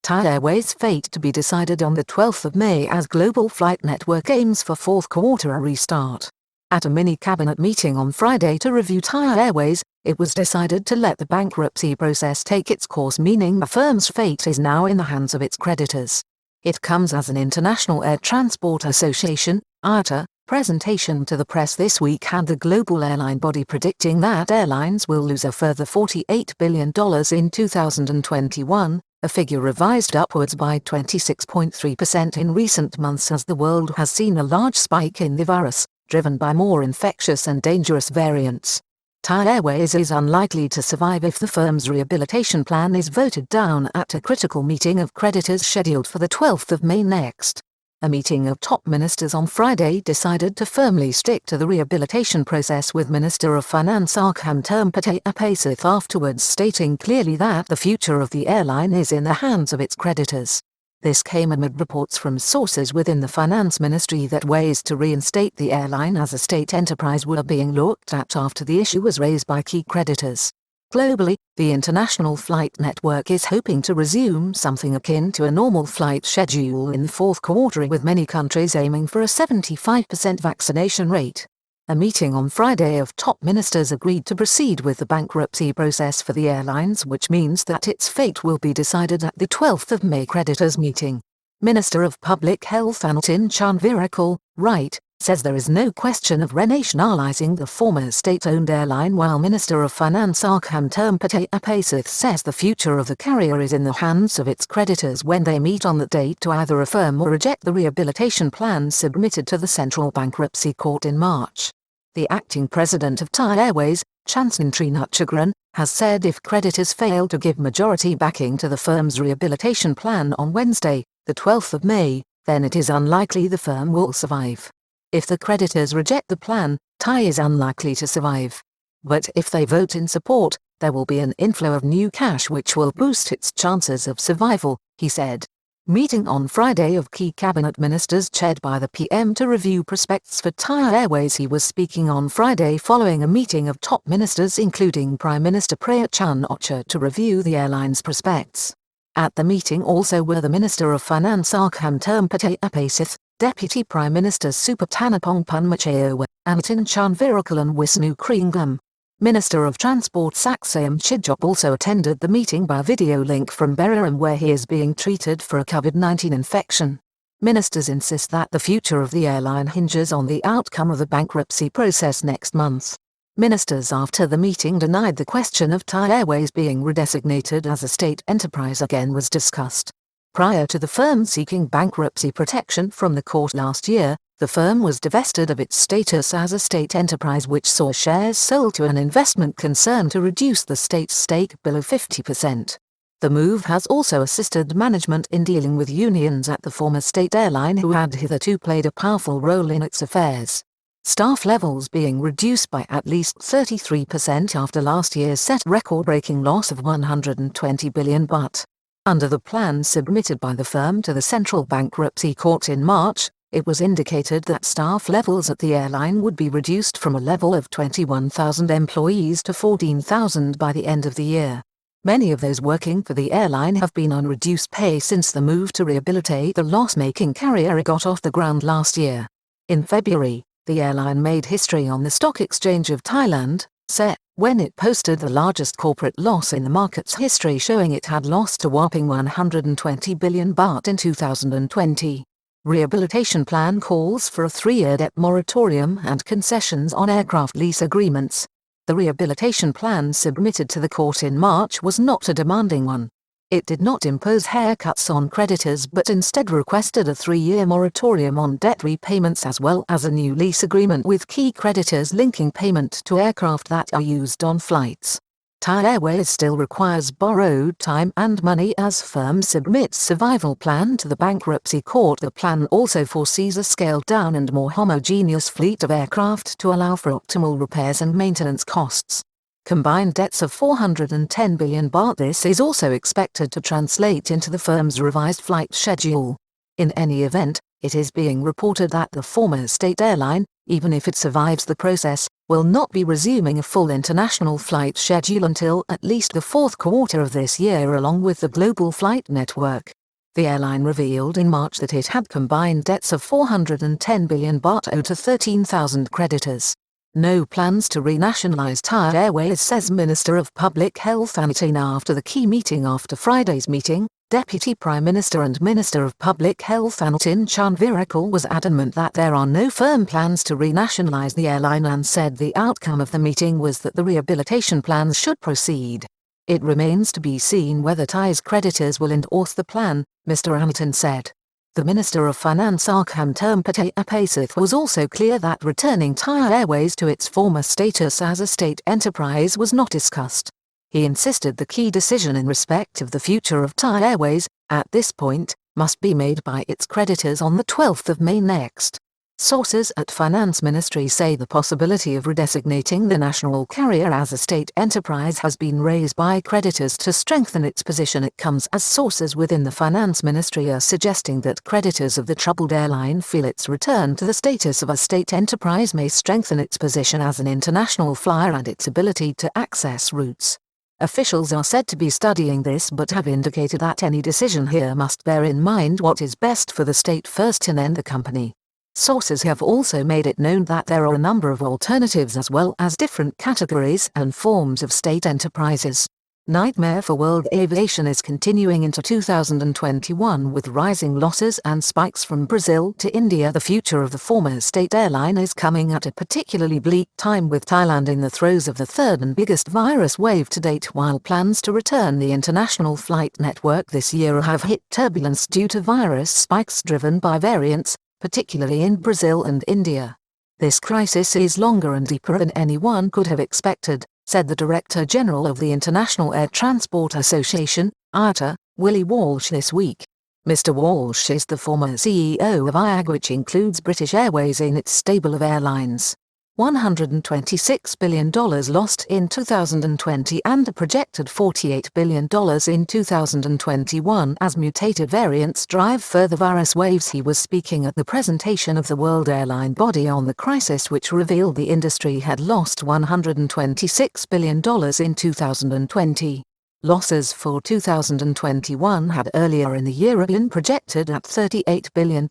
Thai Airways' fate to be decided on the 12th of May as global flight network aims for fourth quarter restart. At a mini-cabinet meeting on Friday to review Thai Airways, it was decided to let the bankruptcy process take its course, meaning the firm's fate is now in the hands of its creditors. It comes as an International Air Transport Association (IATA) presentation to the press this week had the global airline body predicting that airlines will lose a further $48 billion in 2021, a figure revised upwards by 26.3% in recent months as the world has seen a large spike in the virus, driven by more infectious and dangerous variants. Thai Airways is unlikely to survive if the firm's rehabilitation plan is voted down at a critical meeting of creditors scheduled for the 12th of May next. A meeting of top ministers on Friday decided to firmly stick to the rehabilitation process, with Minister of Finance Arkham Termpatay afterwards stating clearly that the future of the airline is in the hands of its creditors. This came amid reports from sources within the finance ministry that ways to reinstate the airline as a state enterprise were being looked at after the issue was raised by key creditors. Globally, the international flight network is hoping to resume something akin to a normal flight schedule in the fourth quarter, with many countries aiming for a 75% vaccination rate. A meeting on Friday of top ministers agreed to proceed with the bankruptcy process for the airlines, which means that its fate will be decided at the 12th of May creditors meeting. Minister of Public Health Anutin Chanvirakul, right, says there is no question of renationalizing the former state-owned airline, while Minister of Finance Arkham Termpatay says the future of the carrier is in the hands of its creditors when they meet on that date to either affirm or reject the rehabilitation plan submitted to the Central Bankruptcy Court in March. The acting president of Thai Airways, Chanshin Srinatchagran, has said if creditors fail to give majority backing to the firm's rehabilitation plan on Wednesday, the 12th of May, then it is unlikely the firm will survive. If the creditors reject the plan, Thai is unlikely to survive. But if they vote in support, there will be an inflow of new cash which will boost its chances of survival, he said. Meeting on Friday of key cabinet ministers chaired by the PM to review prospects for Thai Airways. He was speaking on Friday following a meeting of top ministers including Prime Minister Prayut Chan-o-cha to review the airline's prospects. At the meeting also were the Minister of Finance Arkham Termpatay, Deputy Prime Minister Supatanapong Punmachayowa, Anutin Chanvirakul and Wisnu Kringam. Minister of Transport Saksayam Chidjok also attended the meeting by video link from Buriram, where he is being treated for a COVID-19 infection. Ministers insist that the future of the airline hinges on the outcome of the bankruptcy process next month. Ministers after the meeting denied the question of Thai Airways being redesignated as a state enterprise again was discussed. Prior to the firm seeking bankruptcy protection from the court last year, the firm was divested of its status as a state enterprise, which saw shares sold to an investment concern to reduce the state's stake below 50%. The move has also assisted management in dealing with unions at the former state airline, who had hitherto played a powerful role in its affairs. Staff levels being reduced by at least 33% after last year's set record-breaking loss of 120 billion baht. Under the plan submitted by the firm to the Central Bankruptcy Court in March, it was indicated that staff levels at the airline would be reduced from a level of 21,000 employees to 14,000 by the end of the year. Many of those working for the airline have been on reduced pay since the move to rehabilitate the loss-making carrier got off the ground last year. In February, the airline made history on the Stock Exchange of Thailand, SET, when it posted the largest corporate loss in the market's history, showing it had lost a whopping 120 billion baht in 2020. Rehabilitation plan calls for a 3-year debt moratorium and concessions on aircraft lease agreements. The rehabilitation plan submitted to the court in March was not a demanding one. It did not impose haircuts on creditors but instead requested a 3-year moratorium on debt repayments as well as a new lease agreement with key creditors linking payment to aircraft that are used on flights. Thai Airways still requires borrowed time and money as firm submits survival plan to the bankruptcy court. The plan also foresees a scaled down and more homogeneous fleet of aircraft to allow for optimal repairs and maintenance costs. Combined debts of 410 billion baht. This is also expected to translate into the firm's revised flight schedule. In any event, it is being reported that the former state airline, even if it survives the process, will not be resuming a full international flight schedule until at least the fourth quarter of this year along with the global flight network. The airline revealed in March that it had combined debts of 410 billion baht owed to 13,000 creditors. No plans to renationalize Thai Airways, says Minister of Public Health Anutin after the key meeting. After Friday's meeting, Deputy Prime Minister and Minister of Public Health Anutin Chanvirakul was adamant that there are no firm plans to renationalize the airline and said the outcome of the meeting was that the rehabilitation plans should proceed. It remains to be seen whether Thai's creditors will endorse the plan, Mr. Anutin said. The Minister of Finance Arkham Termpatay Apasith was also clear that returning Thai Airways to its former status as a state enterprise was not discussed. He insisted the key decision in respect of the future of Thai Airways, at this point, must be made by its creditors on the 12th of May next. Sources at Finance Ministry say the possibility of redesignating the national carrier as a state enterprise has been raised by creditors to strengthen its position. It comes as sources within the Finance Ministry are suggesting that creditors of the troubled airline feel its return to the status of a state enterprise may strengthen its position as an international flyer and its ability to access routes. Officials are said to be studying this but have indicated that any decision here must bear in mind what is best for the state first and then the company. Sources have also made it known that there are a number of alternatives as well as different categories and forms of state enterprises. Nightmare for world aviation is continuing into 2021 with rising losses and spikes from Brazil to India. The future of the former state airline is coming at a particularly bleak time with Thailand in the throes of the third and biggest virus wave to date, while plans to return the international flight network this year have hit turbulence due to virus spikes driven by variants, particularly in Brazil and India. This crisis is longer and deeper than anyone could have expected, said the Director General of the International Air Transport Association, IATA, Willie Walsh this week. Mr. Walsh is the former CEO of IAG, which includes British Airways in its stable of airlines. $126 billion lost in 2020 and a projected $48 billion in 2021 as mutated variants drive further virus waves. He was speaking at the presentation of the World Airline Body on the crisis, which revealed the industry had lost $126 billion in 2020. Losses for 2021 had earlier in the year been projected at $38 billion,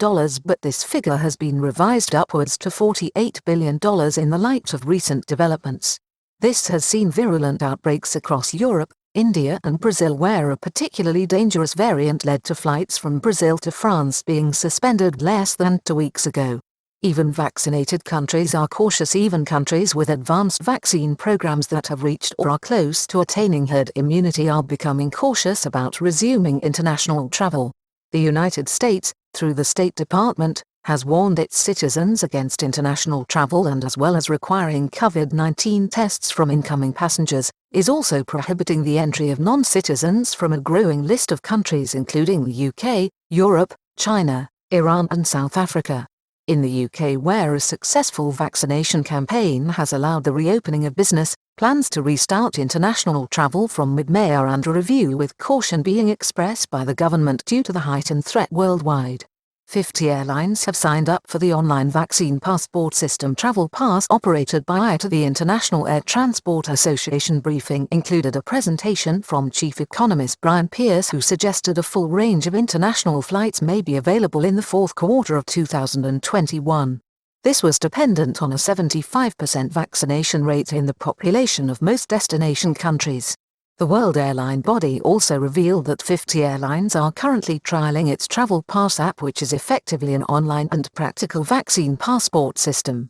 but this figure has been revised upwards to $48 billion in the light of recent developments. This has seen virulent outbreaks across Europe, India and Brazil, where a particularly dangerous variant led to flights from Brazil to France being suspended less than 2 weeks ago. Even vaccinated countries are cautious. Even countries with advanced vaccine programs that have reached or are close to attaining herd immunity are becoming cautious about resuming international travel. The United States, through the State Department, has warned its citizens against international travel and, as well as requiring COVID-19 tests from incoming passengers, is also prohibiting the entry of non-citizens from a growing list of countries including the UK, Europe, China, Iran and South Africa. In the UK, where a successful vaccination campaign has allowed the reopening of business, plans to restart international travel from mid-May are under review, with caution being expressed by the government due to the heightened threat worldwide. 50 airlines have signed up for the online vaccine passport system Travel Pass operated by IATA. The International Air Transport Association briefing included a presentation from Chief Economist Brian Pierce, who suggested a full range of international flights may be available in the fourth quarter of 2021. This was dependent on a 75% vaccination rate in the population of most destination countries. The World Airline Body also revealed that 50 airlines are currently trialing its Travel Pass app, which is effectively an online and practical vaccine passport system.